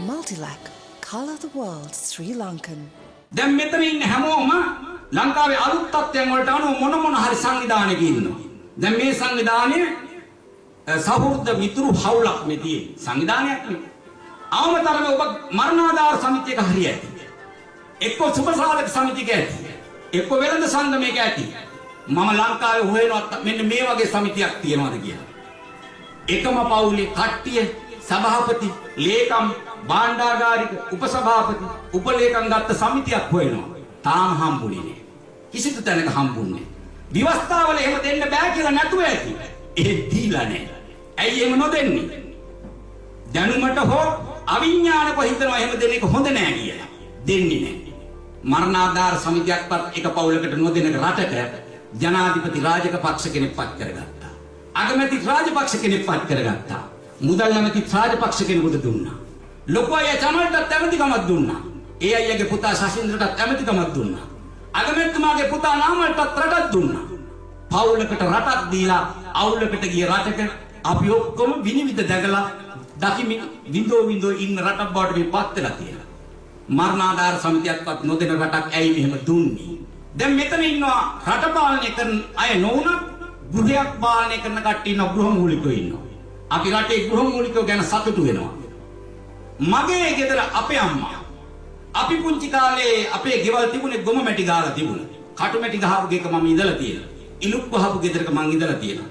Multilac, Colour the World Sri Lankan. දැන් මෙතන ඉන්න හැමෝම ලංකාවේ අලුත් තත්ත්වයන් වලට අනුව මොන හරි සංවිධානයක ඉන්නවා. දැන් මේ සංවිධානය සහෘද මිතුරු හවුලක් මේ තියෙන සංවිධානයක් නේ. අවමතරම ඔබ මරණාධාර සමිතියක හරියයි. එක්ක සුබසාධක සමිතියක ඇති. එක්ක වෙළඳ සංගමයක ඇති. මම ලංකාවේ හොයනවා මෙන්න මේ වගේ සමිතියක් තියෙනවද කියලා. එකම පවුලේ කට්ටිය සභාපති, ලේකම්, භාණ්ඩාගාරික, උපසභාපති, උපලේකම් ගත්ත සමිතියක් හොයනවා. තාම හම්බුනේ නෑ. කිසිදු තැනක හම්බුන්නේ නෑ. විවස්ථාවල එහෙම දෙන්න බෑ කියලා නැතුව ඇති. ඒ දීලා නෑ. ඇයි එහෙම නොදෙන්නේ? දැනුමට හෝ අවිඥානිකව හිතනවා එහෙම දෙන එක හොඳ නෑ කියලා. දෙන්නේ නෑ. මරණාධාර සමිතියක්වත් එක පවුලකට නොදෙන රටක ජනාධිපති රාජපක්ෂ කෙනෙක් පත් කරගත්තා. අගමැති රාජපක්ෂ කෙනෙක් පත් කරගත්තා. මුදල් නැමැති රාජපක්ෂ කෙනෙකුට දුන්නා. ලොකු අය චමල්ටත් ඇමතිකමක් දුන්නා. ඒ අයගේ පුතා ශෂින්ද්‍රටත් ඇමතිකමක් දුන්නා. අගමැතිතුමාගේ පුතා නාමල්ටත් රටක් දුන්නා. පවුලකට රටක් දීලා අවුලකට ගිය රටක අපි ඔක්කොම විනිවිද දැකලා දකිමින් විඳෝ ඉන්න රටක් බවට මේ පත් වෙලා තියෙනවා. මරණාධාර සමිතියක්වත් නොදෙන රටක් ඇයි මෙහෙම දුන්නේ? දැන් මෙතන ඉන්නවා රට පාලනය කරන අය නොවුනත් ගෘහයක් පාලනය කරන කට්ටිය ඉන්නවා, ගෘහමූලිකයෝ ඉන්නවා. අපි රටේ ගෘහමූලිකයෝ ගැන සතුටු වෙනවා. මගේ ගෙදර අපේ අම්මා අපි පුංචි කාලේ අපේ ගෙවල් තිබුණේ ගොම මැටි ගාලා තිබුණා. කටු මැටි ගහපු ගෙක මම ඉඳලා තියෙනවා. ඉලුක් වහපු ගෙදරක මං ඉඳලා තියෙනවා.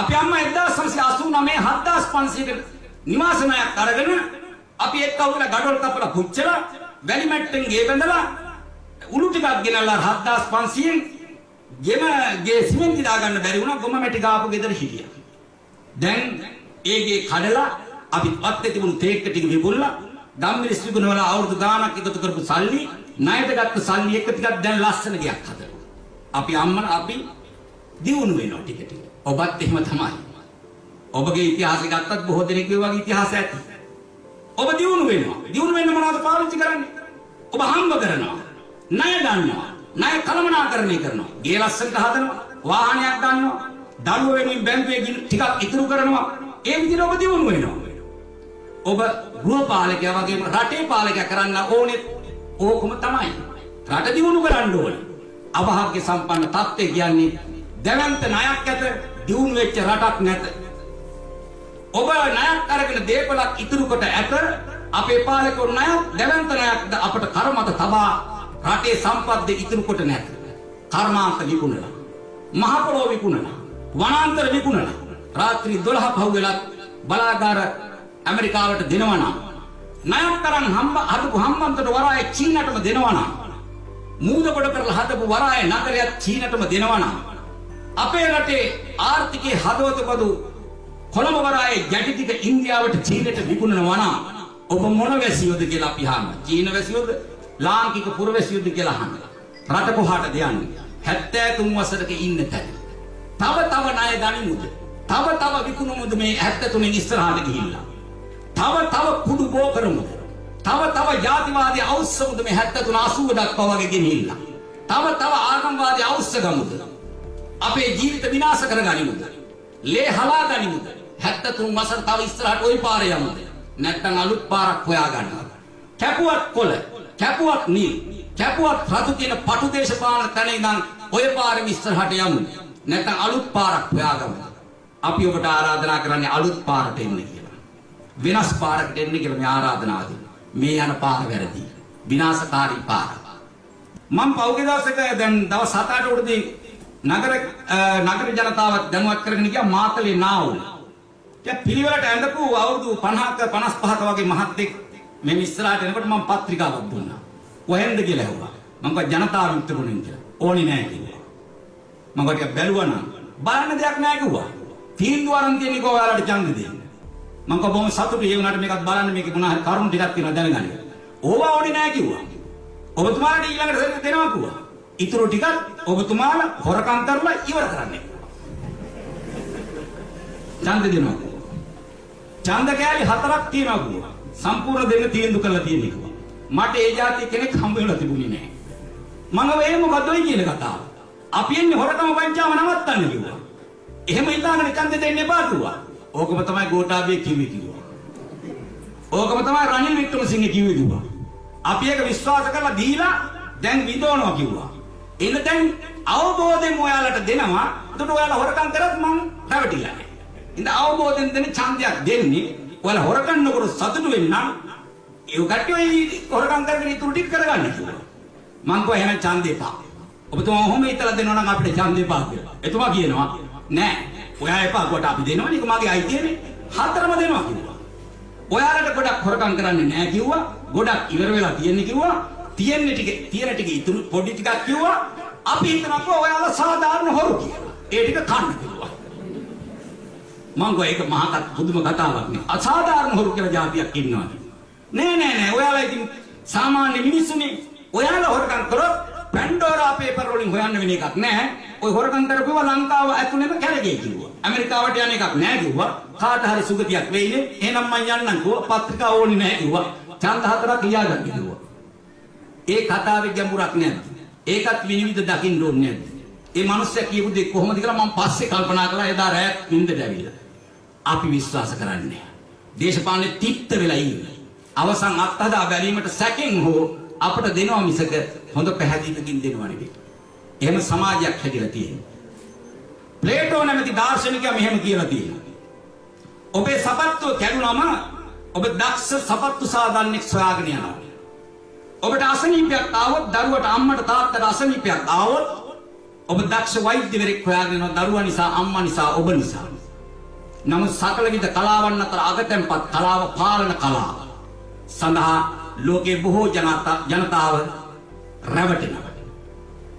අපේ අම්මා 1989 7500ක නිවාස ණයක් අරගෙන අපි එක්කවල ගඩොල් කපලා පුච්චලා වැලි මැට්ටෙන් ගේ බඳලා උණු ටිකක් ගෙනල්ලා 7500න් ගේ සිමෙන්ති දාගන්න බැරි වුණා. ගොම මැටි ගාපු ගෙදර හිටියා. දැන් ඒගේ කඩලා අපි අත්තේ තිබුණු තේක්ක ටික විකුණලා ධම්මිරිස් විකුණවලා අවුරුදු ගාණක් එකතු කරපු සල්ලි ණයට ගත්ත සල්ලි එක ටිකක් දැන් ලස්සන ගයක් හදනවා. අපි අම්මලා අපි දියුණු වෙනවා ටික ටික. ඔබත් එහෙම තමයි. ඔබගේ ඉතිහාසය ගත්තත් බොහෝ දෙනෙක්ගේ වගේ ඉතිහාසය ඇති. ඔබ දියුණු වෙනවා. දියුණු වෙන්න මොනවද පාවිච්චි කරන්නේ? ඔබ හම්බ කරනවා. ණය ගන්නවා. ණය කළමනාකරණය කරනවා. ගේ ලස්සනට හදනවා. වාහනයක් ගන්නවා. දරුවෝ වෙනුවෙන් බැංකුවේ ටිකක් ඉතුරු කරනවා. ඒ විදිහට ඔබ දියුණු වෙනවා. ඔබ ගෘහ පාලකයා වගේම රටේ පාලකයා කරන්න ඕනේ ඕකම තමයි. රට දියුණු කරන්න ඕනේ. අභාග්‍ය සම්පන්න තත්ත්වය කියන්නේ දැවැන්ත ණයක් ඇත, දියුණු වෙච්ච රටක් නැත. ඔබ ණයක් අරගෙන දේපලක් ඉතුරු කොට ඇත. අපේ පාලකෝ ණයක් දැවැන්ත ණයක්ද අපට කරමත තබා රටේ සම්පත් ඉතුරු කොට නැත. කර්මාන්ත විකුණලා, මහ පොළොව විකුණලා, වනාන්තර විකුණලා, රාත්‍රී 12 පහු වෙලත් බලාගාර ඇමරිකාවට දෙනවා නම්, ණයක් කරන් හදපු හම්බන්තොට වරාය චීනටම දෙනවා නම්, මූද කොට කරලා හදපු වරාය නගරයක් චීනටම දෙනවා නම්, අපේ රටේ ආර්ථිකයේ හදවතපදු කොළඹ වරායේ යටි ටික ඉන්දියාවට චීනට විකුණනවා නම් ඔබ මොන වැසියෝද කියලා අපි අහනවා. චීන වැසියෝද? ලාංකික පුරවැසියෝද කියලා අහනවා. රට කොහාටද යන්නේ? 73 වසරක ඉන්න තැන. තව ණය ගනිමුද? තව විකුණමුද මේ 73 ඉස්සරහට ගිහිල්ලා? තව කුඩු බෝ කරමුද? තව ජාතිවාදී අවශ්‍යමුද මේ 73 80 දක්වා වගේ ගෙනිහිල්ලා? තව ආගම්වාදී අවශ්‍ය ගමුද? අපේ ජීවිත විනාශ කරගනිමුද? ලේ හලා ගනිමුද? 73 වසර තව ඉස්සරහට ওই පාරේ යමුද? නැත්නම් අලුත් පාරක් හොයාගන්නවද? කැපුවත් කොළ, කැපුවත් නිල්, කැපුවත් රතු කියන පටු දේශපාලන තැන ඉඳන් ওই පාරෙම ඉස්සරහට යමුද? නැත්නම් අලුත් පාරක් හොයාගමුද? අපි ඔබට ආරාධනා කරන්නේ අලුත් පාරට එන්න කියලා. වෙනස් පාරකට එන්න කියලා මේ ආරාධනාව දෙනවා. මේ යන පාර වැරදි. විනාශකාරී පාර. මම පෞගේ දවසක දැන් දවස් 7-8 උඩදී නගර ජනතාවත් දැනුවත් කරගෙන ගියා මාතලේ නාවුල. දැන් පිළිවෙලට ඇඳපු අවුරුදු 50ක 55ක වගේ මහත්තයෙක් මේ ඉස්සරහට එනකොට මම පත්‍රිකාවක් දුන්නා. කොහෙන්ද කියලා ඇහුවා. මම කිව්වා ජනතා විමුක්තිපුරෙන් කියලා. ඕනි නෑ කිව්වා. මම ටිකක් බැලුවා නම් බලන්න දෙයක් නෑ කිව්වා. තීන්දුව අරන් තියෙන්නේ කොහොම ඔයාලට ඡන්ද දෙන්න. මම කිව්වා බොහොම සතුටුයි ඒ වුණාට මේකත් බලන්න මේකේ මොනවා හරි කරුණු ටිකක් තියෙනවා දැනගන්න. ඕවා ඕනේ නෑ කිව්වා. ඔබතුමාලට ඊළඟට දෙනවා කිව්වා. ඉතුරු ටිකක් ඔබතුමාලා හොරකම් කරලා ඉවර කරන්න. ඡන්ද දෙනවා. ඡන්ද කෑලි 4ක් තියෙනවා කිව්වා. සම්පූර්ණ දෙන්න තීන්දුව කරලා තියෙනවා කිව්වා. මට ඒ જાති කෙනෙක් හම්බ වෙලා තිබුණේ නෑ. මම වෙයි මොකද ඔය කියන කතාව. අපි එන්නේ හොරකම වංචාව නවත්තන්න කිව්වා. එහෙම හිතාගෙන ඡන්ද දෙන්න එපා කිව්වා. ඕකම තමයි ගෝඨාභය කිව්වේ කිව්වා. ඕකම තමයි රනිල් වික්‍රමසිංහ කිව්වේ කිව්වා. අපි ඒක විශ්වාස කරලා දීලා දැන් විදෝනවා කිව්වා. එන්න දැන් අවබෝධයෙන් ඔයාලට දෙනවා. එතකොට ඔයාලා හොරකම් කරත් මං රැවටිලා නැහැ. ඉතින් අවබෝධයෙන් දෙන ඡන්දයක් දෙන්නේ ඔයාලා හොරකම් නොකර සතුටු වෙන්න ඒ කට්ටිය හොරකම් කරගෙන ඉතුරු ටික කරගන්න කිව්වා. මං කෝ එහෙනම් ඡන්දේ පා. ඔබතුමා ඔහොම හිතලා දෙනවා නම් අපිට ඡන්දේ පා කියලා. එතුමා කියනවා නෑ. ඔයා එපා කොට අපි දෙනවනේ. ඒක මගේ අයිතියනේ. හතරම දෙනවා කිව්වා. ඔයාලට ගොඩක් හොරකම් කරන්නේ නෑ කිව්වා. ගොඩක් ඉවර වෙලා තියෙන්නේ කිව්වා. තියෙන ටික ඉතුරු පොඩි ටිකක් කිව්වා. අපි හිතනවා ඔයාලා සාධාරණ හොරු කියලා. ඒ ටික කන්න කිව්වා. මං ගෝ ඒක මහා පුදුම කතාවක් නේ. අසාධාරණ හොරු කියලා જાතියක් ඉන්නවා. නෑ. ඔයාලා ඉතින් සාමාන්‍ය මිනිස්සුනේ. ඔයාලා හොරකම් කරොත් පැන්ඩෝරා පේපර් වලින් හොයන්න වෙන එකක් නෑ. ඔය හොරකම් කරපුවා ලංකාව ඇතුළේම කැලගේ කිව්වා. ඇමරිකාවට යන එකක් නෑ කිව්වා. කාට හරි සුගතියක් වෙයිනේ. එහෙනම් මං යන්නම් කිව්වා. පත්‍රිකා ඕනේ නෑ කිව්වා. ඡන්ද හතරක් ලියාගන්න කිව්වා. ඒ කතාවේ ගැඹුරක් නෑ. ඒකත් විනිවිද දකින්න ඕනේ නේද? ඒ මිනිස්සයා කියපු දේ කොහොමද කියලා මම පස්සේ කල්පනා කළා. එදා රැත් නින්දට ඇවිල්ලා. අපි විශ්වාස කරන්නේ. දේශපාලනේ තිත්ත වෙලා ඉන්නේ. අවසන් අත්හදා බැලීමට සැකෙන් හෝ අපට දෙනවා මිසක හොඳ පැහැදිලිකින් දෙනවා නෙවෙයි. එහෙම සමාජයක් හැදිලා තියෙනවා. ප්ලේටෝ නැමැති දාර්ශනිකයා මෙහෙම කියලා තියෙනවා. ඔබේ සපත්තුව කැඩුනම ඔබ දක්ෂ සපත්තු සාදන්නෙක් සොයාගෙන යනවා. ඔබට අසනීපයක් ආවොත් දරුවට අම්මට තාත්තට අසනීපයක් ආවොත් ඔබ දක්ෂ වෛද්‍යවරයෙක් හොයාගෙන යනවා දරුවා නිසා අම්මා නිසා ඔබ නිසා. නමුත් සකල විද කලාවන් අතර අගතැන්පත් කලාව පාලන කලාව සඳහා ලෝකේ බොහෝ ජනතාව රැවටෙනවා.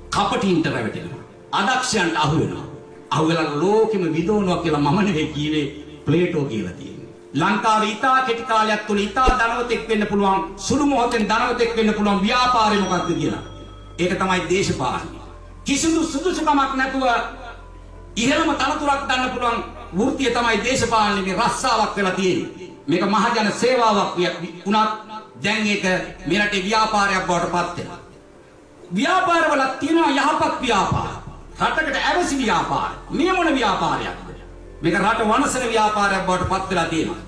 කපටින්ට රැවටෙනවා. අදක්ෂයන්ට අහු වෙනවා. අහු වෙලා ලෝකෙම විදෝනවා කියලා මම නෙවෙයි කිව්වේ ප්ලේටෝ කියලා තියෙනවා. ලංකාවේ ඉතා කෙටි කාලයක් තුල ඉතා ධනවතෙක් වෙන්න පුළුවන් සුළු මොහොතෙන් ධනවතෙක් වෙන්න පුළුවන් ව්‍යාපාරය මොකක්ද කියලා. ඒක තමයි දේශපාලනය. කිසිදු සුදුසුකමක් නැතුව ඉහළම තනතුරක් ගන්න පුළුවන් වෘත්තිය තමයි දේශපාලනයේ රස්සාවක් වෙලා තියෙන්නේ. මේක මහජන සේවාවක් වුණත් දැන් ඒක මේ රටේ ව්‍යාපාරයක් බවට පත් වෙනවා. ව්‍යාපාරවල තියෙනවා යහපත් ව්‍යාපාර. රටකට ඇවසි ව්‍යාපාර. මේ මොන ව්‍යාපාරයක්ද? මේක රට වනසන ව්‍යාපාරයක් බවට පත් වෙලා තියෙනවා.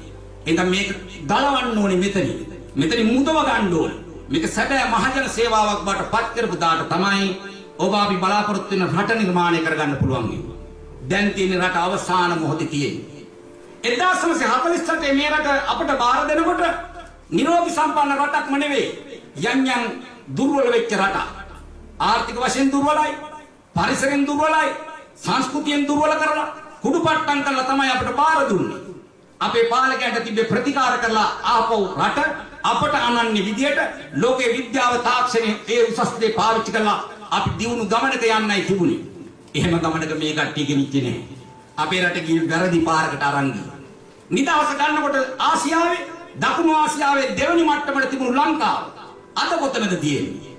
එහෙනම් මේක ගලවන්න ඕනේ මෙතනින්. මෙතනින් මුදව ගන්න ඕනේ. මේක සැබෑ මහජන සේවාවක් බවට පත් කරපු දාට තමයි ඔබ අපි බලාපොරොත්තු වෙන රට නිර්මාණය කරගන්න පුළුවන් වෙන්නේ. දැන් තියෙන රට අවසාන මොහොතේ තියෙන්නේ. 1948 මේ රට අපට බාර දෙනකොට නිරෝගී සම්පන්න රටක්ම නෙවෙයි. යම් දුර්වල වෙච්ච රටක්. ආර්ථික වශයෙන් දුර්වලයි, පරිසරයෙන් දුර්වලයි, සංස්කෘතියෙන් දුර්වල කරලා කුඩුපට්ටම් කරලා තමයි අපට බාර දුන්නේ. අපේ පාලකයන්ට තිබ්බේ ප්‍රතිකාර කරලා ආපහු රට අපට අනන්‍ය විදියට ලෝකේ විද්‍යාව තාක්ෂණය ඒ උසස් දේ පාවිච්චි කරලා අපි දියුණු ගමනක යන්නයි තිබුණේ. එහෙම ගමනක මේ කට්ටිය ගෙනිච්චේ නැහැ. අපේ රට ගිහින් වැරදි පාරකට අරන් ගියා. නිදහස ගන්නකොට ආසියාවේ දකුණු ආසියාවේ දෙවනි මට්ටමට තිබුණු ලංකාව අද කොතනද තියෙන්නේ?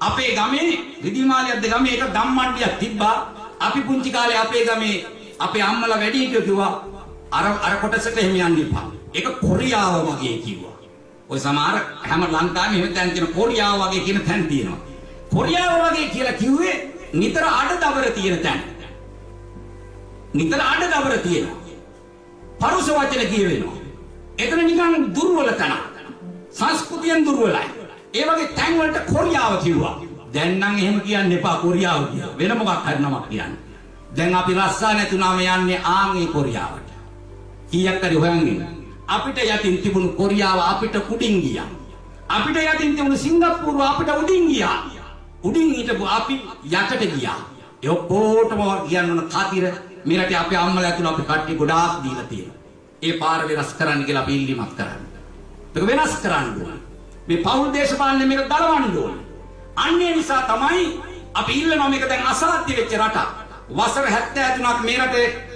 අපේ ගමේ රිදිමාලියද්ද ගමේ එක ධම්මණ්ඩියක් තිබ්බා. අපි පුංචි කාලේ අපේ ගමේ අපේ අම්මලා වැඩි හිටියෝ කිව්වා අර කොටසට එහෙම යන්න එපා. ඒක කොරියාව වගේ කිව්වා. ඔය සමහර හැම ලංකාවෙම එහෙම තැන් තියෙන කොරියාව වගේ කියන තැන් තියෙනවා. කොරියාව වගේ කියලා කිව්වේ නිතර අඩදබර තියෙන තැන. නිතර අඩදබර තියෙනවා. පරුස වචන කියවෙනවා. එතන නිකන් දුර්වල තැන. සංස්කෘතියෙන් දුර්වලයි. ඒ වගේ තැන් වලට කොරියාව කිව්වා. දැන් නම් එහෙම කියන්න එපා කොරියාව කියලා. වෙන මොකක් හරි නමක් කියන්න. දැන් අපි රස්සා නැතුණාම යන්නේ ආන්ගේ කොරියාවට. කීයක් හරි හොයන්නේ. අපිට යටින් තිබුණු කොරියාව අපිට උඩින් ගියා. අපිට යටින් තිබුණු සිංගප්පූරුව අපිට උඩින් ගියා. උඩින් හිටපු අපි යටට ගියා. ඒ ඔක්කොටම කියන්න ඕන කතිර මේ රටේ අපේ අම්මලා ඇතුළු අපි කට්ටිය ගොඩාක් දීලා තියෙනවා. ඒ පාර වෙනස් කරන්න කියලා අපි ඉල්ලීමක් කරන්නේ. මේක වෙනස් කරන්න ඕන. මේ පෞල් දේශපාලනේ මේක ගලවන්න ඕන. අන්නේ නිසා තමයි අපි ඉල්ලනවා මේක දැන් අසාධ්‍ය වෙච්ච රටක්. වසර 73ක්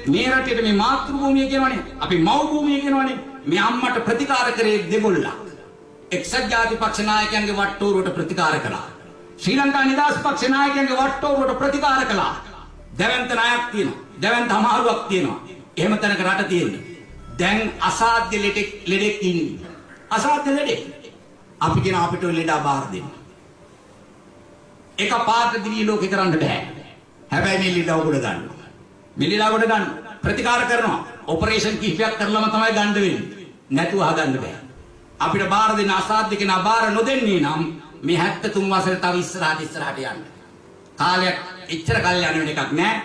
මේ රටේ මේ මාතෘ භූමිය කියනවනේ. අපි මව් භූමිය කියනවනේ. මේ අම්මට ප්‍රතිකාර කරේ දෙගොල්ලක්. එක්සත් ජාතිපක්ෂ නායකයන්ගේ වට්ටෝරුවට ප්‍රතිකාර කළා. ශ්‍රී ලංකා නිදහස් පක්ෂ නායකයන්ගේ වට්ටෝරුවට ප්‍රතිකාර කළා. දැවැන්ත ණයක් තියෙනවා. දැවැන්ත අමාරුවක් තියෙනවා. එහෙම තැනක රට තියෙන්නේ. දැන් අසාධ්‍ය ලෙඩෙක් ඉන්නේ. අසාධ්‍ය ලෙඩෙක්. අපි කියන අපිට ඔය ලෙඩ බාර දෙන්න. එක පාට දිවි ලෝකේ කරන්න බෑ. හැබැයි මේ ලෙඩ උගුඩ ගන්න. මේ ලෙඩ උගුඩ ගන්න ප්‍රතිකාර කරනවා. ඔපරේෂන් කිහිපයක් කරලම තමයි ගන්න වෙන්නේ. නැතුව හදන්න බෑ. අපිට බාර දෙන අසාධ්‍ය කෙනා බාර නොදෙන්නේ නම් මේ 73 වසරේ තව ඉස්සරහට යන්න. කාලයක් එච්චර කල් යන එකක් නෑ.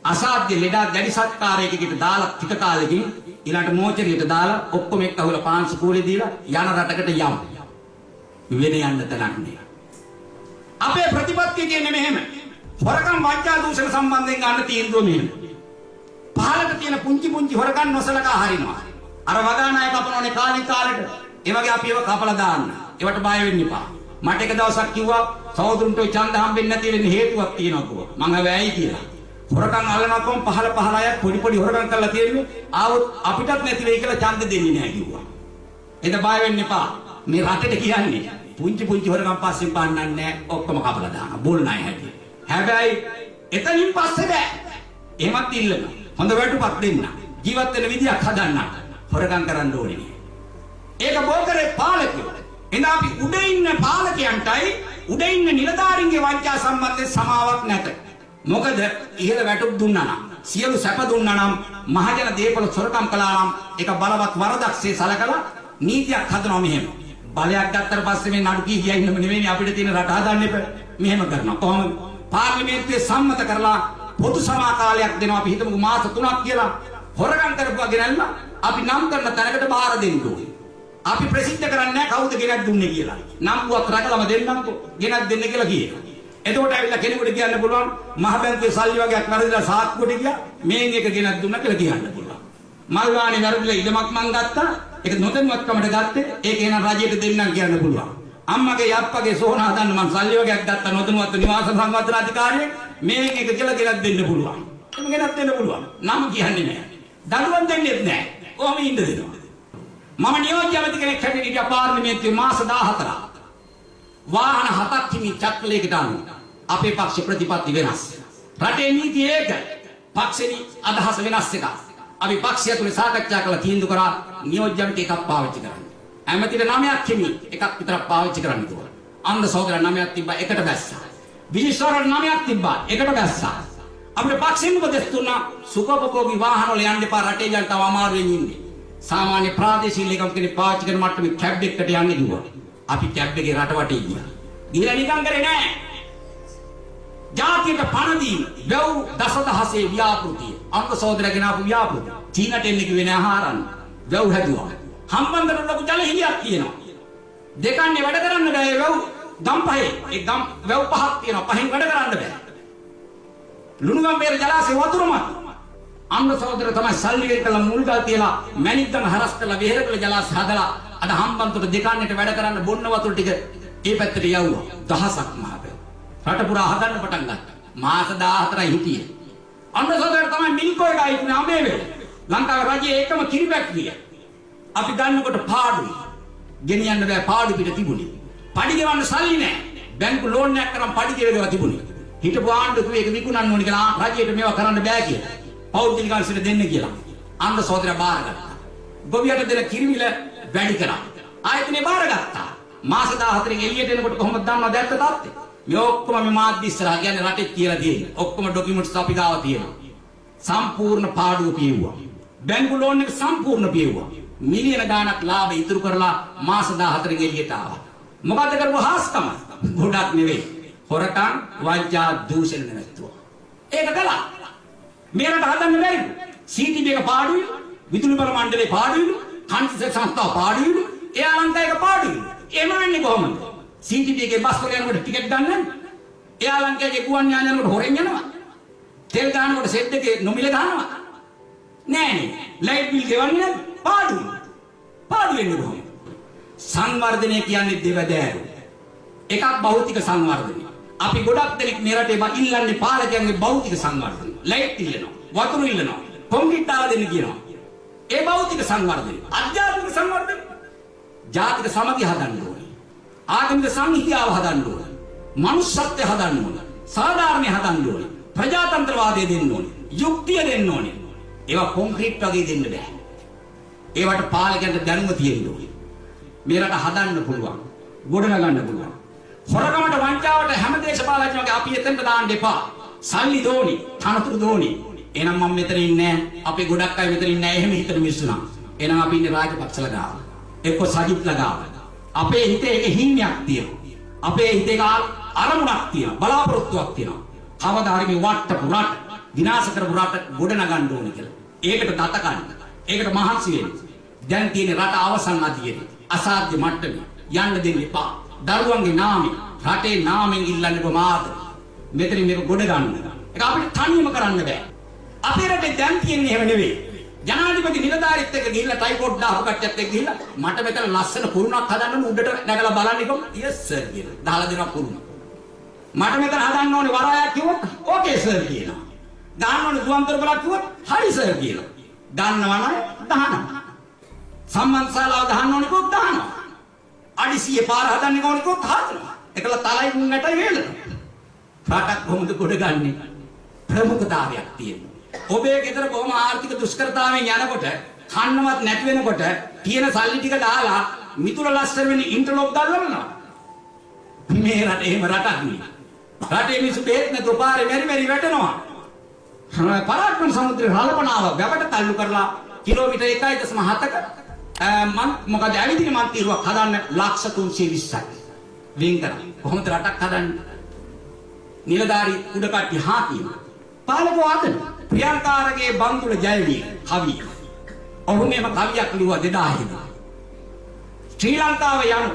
අසාධ්‍ය ලෙඩක් දැඩි සත්කාරයකට දාලා ටික කාලෙකින් ඊළඟට මෝචරියට දාලා ඔක්කොම එක්ක අහුල පාංශ කූලේ දීලා යන රටකට යමු. වෙන යන්න තැනක් නෑ. අපේ ප්‍රතිපත්තිය කියන්නේ මෙහෙම. හොරකම් වංචා දූෂණ සම්බන්ධයෙන් ගන්න තීන්දුව මෙහෙම. පහලට තියෙන පුංචි හොරකම් නොසලකා හරිනවා. අර වගානායක කපනෝනේ කාලෙට. ඒ වගේ අපි ඒව කපලා දාන්න. ඒවට බය වෙන්න එපා. මට එක දවසක් කිව්වා සහෝදරුන්ට ඔය ඡන්ද හම්බෙන්නේ නැති වෙන හේතුවක් තියෙනවා කිව්වා. මං හැබැයි කියලා. හොරකම් අල්ලනකොම් පහල අය පොඩි හොරකම් කරලා තියෙන්නේ. ආවොත් අපිටත් නැති වෙයි කියලා ඡන්ද දෙන්නේ නැහැ කිව්වා. එද බය වෙන්න එපා. මේ රටේට කියන්නේ පුංචි හොරකම් පස්සෙන් පාන්නන්නේ නැහැ. ඔක්කොම කපලා දානවා. බොල් නැහැ හැටි. හැබැයි එතනින් පස්සේ බෑ. එහෙමත් ඉල්ලන. හොඳ වැටුපක් දෙන්න. ජීවත් වෙන විදියක් හදන්න. හොරකම් කරන්න ඕනේ නෑ. ඒක බෝකරේ පාලකයෝ. එඳ අපි උඩ ඉන්න පාලකයන්ටයි උඩ ඉන්න නිලධාරීන්ගේ වංචා සම්බන්ධයෙන් සමාවක් නැත. මොකද ඉහළ වැටුප් දුන්නා නම් සියලු සැප දුන්නා නම් මහජන දේපල සොරකම් කළා නම් ඒක බලවත් වරදක්සේ සලකලා නීතියක් හදනවා මෙහෙම. බලයක් ගත්තට පස්සේ මේ නඩු කී කියන්නම නෙවෙයි අපිට තියෙන රට හදන්න එපා. මෙහෙම කරනවා. කොහොමද? පාර්ලිමේන්තුවේ සම්මත කරලා පොදු සමාකාලයක් දෙනවා. අපි හිතමුකෝ මාස 3ක් කියලා. හොරගම් කරපුවා ගෙනල්ලා අපි නම් කරන තැනකට බාර දෙන්න ඕනේ. අපි ප්‍රසිද්ධ කරන්නේ නැහැ කවුද ගෙනත් දුන්නේ කියලා. නම්බුවක් රැකලම දෙන්නම්කෝ ගෙනත් දෙන්න කියලා කියනවා. එතකොට ඇවිල්ලා කෙනෙකුට කියන්න පුළුවන් මහ බැංකුවේ සල්ලි වගේක් වැරදිලා සාක්කුවට ගියා මේන් එක ගෙනත් දුන්නා කියලා කියන්න පුළුවන්. මල් වාණි වැරදිලා ඉඩමක් මං ගත්තා. ඒක නොදැනුවත්කමට ගත්තේ. ඒක එන රජයට දෙන්නම් කියන්න පුළුවන්. අම්මගේ යප්පගේ සෝන හදන්න මං සල්ලි වගේක් ගත්තා නොදැනුවත්ව නිවාස සංවර්ධන අධිකාරියේ මේන් එක කියලා ගෙනත් දෙන්න පුළුවන්. එහෙම ගෙනත් දෙන්න පුළුවන්. නම් කියන්නේ නැහැ. දඬුවම් දෙන්නෙත් නැහැ. කොහොම ඉන්න දෙනවා. මම නියෝජ්‍ය ඇමති කෙනෙක් හැටියට හිටියා පාර්ලිමේන්තුවේ මාස 14ක්. වාහන 7ක් හිමි චක්‍රලයකට අනුව අපේ පක්ෂ ප්‍රතිපත්ති වෙනස්. රටේ නීතිය ඒක. පක්ෂෙනි අදහස වෙනස් එකක්. අපි පක්ෂය තුල සාකච්ඡා කළා තීන්දුව කරා නියෝජ්‍ය ඇමති එකක් පාවිච්චි කරන්න. ඇමතිට 9ක් හිමි එකක් විතරක් පාවිච්චි කරන්න කිව්වා. අන්ද සහෝදරයන් 9ක් තිබ්බා එකට බැස්සා. විජේශ්වරන් 9ක් තිබ්බා එකට බැස්සා. අපේ පක්ෂෙන් උපදෙස් දුන්නා සුඛෝපභෝගී වාහන වල යන්න එපා රටේ ජනතාව අමාරුවෙන් ඉන්නේ. සාමාන්‍ය ප්‍රාදේශීය ලේකම් කෙනෙක් පාවිච්චි කරන මට්ටමේ කැබ් එකකට යන්නේ කිව්වා. අපි කැබ් එකේ රට වටේ ගියා. ගිහලා නිකන් කරේ නෑ. ජාතියට පණ දීම, වැව් දසදහසේ ව්‍යාපෘතිය. අංග සහෝදරගෙන ආපු ව්‍යාපෘතිය. චීනට එන්න කිව්වේ නෑ ආහාරන්න. වැව් හැදුවා. හම්බන්තොට ලොකු ජල හිලියක් තියෙනවා. දෙකන්නේ වැඩ කරන්න බෑ වැව් ගම් පහේ. ඒ ගම් වැව් පහක් තියෙනවා. පහෙන් වැඩ කරන්න බෑ. ලුණුගම්බේර ජලාශය වතුරමත්. අංග සහෝදර තමයි සල්ලි වෙන් කළ මුල්ගල් තියලා මැණික්කම හරස් කරලා වෙහෙරකල ජලාශය හදලා අද හම්බන්තොට දෙකන්නට වැඩ කරන්න බොන්න වතුර ටික ඒ පැත්තට යවුවා. දහසක් මහපැ. රට පුරා හදන්න පටන් ගත්තා. මාස 14යි හිටියේ. අංග සහෝදර තමයි මිල්කෝ එකයි ඉන්නේ අමේ වෙල. ලංකාවේ රජයේ එකම කිරි ෆැක්ටරිය. අපි ගන්නකොට පාඩුයි. ගෙනියන්න බෑ පාඩු පිට තිබුණේ. පඩි ගෙවන්න සල්ලි නෑ. බැංකු ලෝන් එකක් කරන් පඩි ගෙවලා තිබුණේ. හිටපු ආණ්ඩුවේ ඒක විකුණන්න ඕනේ කියලා රජයට මේවා කරන්න බෑ කියලා. පෞද්ගලික අංශයට දෙන්න කියලා. අංග සහෝදරය බාරගත්තා. ගොවියට දෙන කිරිමිල වැඩි කරා. ආයතනේ බාරගත්තා. මාස 14න් එළියට එනකොට කොහොමද දන්නවද ඇත්ත තාත්තේ? මේ ඔක්කොම මේ මාධ්‍ය ඉස්සරහා කියන්නේ රටේ කියලා තියෙන්නේ. ඔක්කොම ඩොකියුමන්ට්ස් අපි ගාව තියෙනවා. සම්පූර්ණ පාඩුව පියුවා. බැංකු ලෝන් එක සම්පූර්ණ පියුවා. මිලියන ගාණක් ලාභ ඉතුරු කරලා මාස 14න් එළියට ආවා. මොකද කරපු හාස්කම? ගොඩක් නෙවෙයි. හොරකම්, වංචා, දූෂණ නැතුව. ඒක කළා. මේකට හදන්න බැරිද? සීටීබී එක පාඩුයි, විදුලි බල මණ්ඩලේ පාඩුයි, කන්ස්ට්‍රක්ෂන් සංස්ථාව පාඩුයි, එයා ලංකාවේ එක පාඩුයි. එහෙම වෙන්නේ කොහොමද? සීටීබී එකේ බස් වල යනකොට ටිකට් ගන්න නැහැ. එයා ලංකාවේ ගුවන් යාන යනකොට හොරෙන් යනවා. තෙල් ගන්නකොට සෙට් එකේ නොමිල ගන්නවා. නෑනේ. ලයිට් බිල් ගෙවන්නේ නැද්ද? පාඩුයි. පාඩු වෙන්නේ කොහොමද? සංවර්ධනය කියන්නේ දෙවදෑරු. එකක් භෞතික සංවර්ධනය. අපි ගොඩක් දෙනෙක් මේ රටේ ඉල්ලන්නේ පාලකයන්ගේ භෞතික සංවර්ධනය. ලයිට් ඉල්ලනවා, වතුර ඉල්ලනවා, කොන්ක්‍රීට් දාලා දෙන්න කියනවා. ඒ භෞතික සංවර්ධනය. අධ්‍යාත්මික සංවර්ධනය. ජාතික සමගිය හදන්න ඕනේ. ආගමික සංහිඳියාව හදන්න ඕනේ. මනුෂ්‍යත්වය හදන්න ඕනේ. සාධාරණය හදන්න ඕනේ. ප්‍රජාතන්ත්‍රවාදය දෙන්න ඕනේ. යුක්තිය දෙන්න ඕනේ. ඒවා කොන්ක්‍රීට් වගේ දෙන්න බෑ. ඒවට පාලකයන්ට දැනුම තියෙන්න ඕනේ. මේ රට හදන්න පුළුවන්. ගොඩනගන්න පුළුවන්. හොරකමට වංචාවට හැම දේශපාලකයන්ගේ අපි එතෙන්ට දාන්න එපා. සල්ලි දෝනි, තනතුරු දෝනි. එහෙනම් මම මෙතන ඉන්නේ නැහැ. අපේ ගොඩක් අය මෙතන ඉන්නේ නැහැ. එහෙම හිතන මිනිස්සු නම්. එහෙනම් අපි ඉන්නේ රාජපක්ෂලා ගාව. එක්ක සජිත් ලගාව. අපේ හිතේ එක හීනයක් තියෙනවා. අපේ හිතේ එක අරමුණක් තියෙනවා. බලාපොරොත්තුවක් තියෙනවා. කවදා හරි මේ වට්ටපු රට විනාශ කරපු රට ගොඩ නගන්න ඕනේ කියලා. ඒකට දත ගන්න. ඒකට මහන්සි වෙන්න. දැන් තියෙන රට අවසන් අධියේ. අසාධ්‍ය මට්ටමේ යන්න දෙන්න එපා. දරුවන්ගේ නාමයෙන් රටේ නාමයෙන් ඉල්ලන්න ප්‍රමාද. මෙතන මේක ගොඩ ගන්න. ඒක අපිට තනියම කරන්න බෑ. අපේ රටේ දැන් තියෙන්නේ එහෙම නෙවෙයි. ජනාධිපති නිලධාරීත් එක්ක ගිහිල්ලා ටයිපෝඩ් දාපු කට්ටියත් එක්ක ගිහිල්ලා මට මෙතන ලස්සන කුරුණක් හදන්න උඩට නැගලා බලන්නකෝ. යස් සර් කියලා. දාලා දෙනවා කුරුණ. මට මෙතන හදන්න ඕනේ වරායක් කිව්වොත් ඕකේ සර් කියනවා. දාන්න ඕනේ දුවන්තර බලක් කිව්වොත් හරි සර් කියනවා. දන්නවනම් දහනවා. සම්මන්ශාලාව දහන්න ඕනේ කොත් දහනවා. අඩිසියේ පාර හදන්න ඕනේ කොත් හදනවා. එකල තලයි මුන්නටයි වේලනවා. රටක් කොහොමද ගොඩගන්නේ? ප්‍රමුඛතාවයක් තියෙනවා. ඔබේ ගෙදර කොහොම ආර්ථික දුෂ්කරතාවෙන් යනකොට කන්නවත් නැති වෙනකොට තියෙන සල්ලි ටික දාලා මිතුර ලස්සන වෙන ඉන්ටර්ලොක් දාලා මේ රටේ එහෙම රටක් නෙවෙයි. රටේ මිනිස්සු බේත් නැතුව පාරේ මෙරි වැටෙනවා. පරාක්‍රම සමුද්‍රේ රළපනාව වැවට තල්ලු කරලා කිලෝමීටර් 1.7ක මොකද ඇවිදින මන්තිරුවක් හදන්න ලක්ෂ 320ක් වෙන් කරා. කොහොමද රටක් හදන්නේ? නිලධාරී උඩ කට්ටිය හා කියනවා. පාලකෝ අතන ප්‍රියංකාරගේ බන්දුල ජයවී කවිය. ඔහු මේම කවියක් ලිව්වා 2000 ශ්‍රී ලංකාව යනු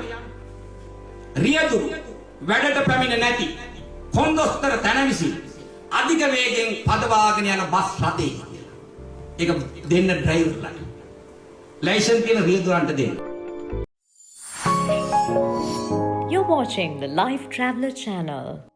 රියදුරු වැඩට පැමිණ නැති කොන්දොස්තර තැනවිසින් අධික වේගෙන් පදවාගෙන යන බස් රථයක. ඒක දෙන්න ඩ්‍රයිවර්ලා. ලයිසන්ස් තියෙන රියදුරන්ට දෙන්න. You're watching the Life Traveller channel.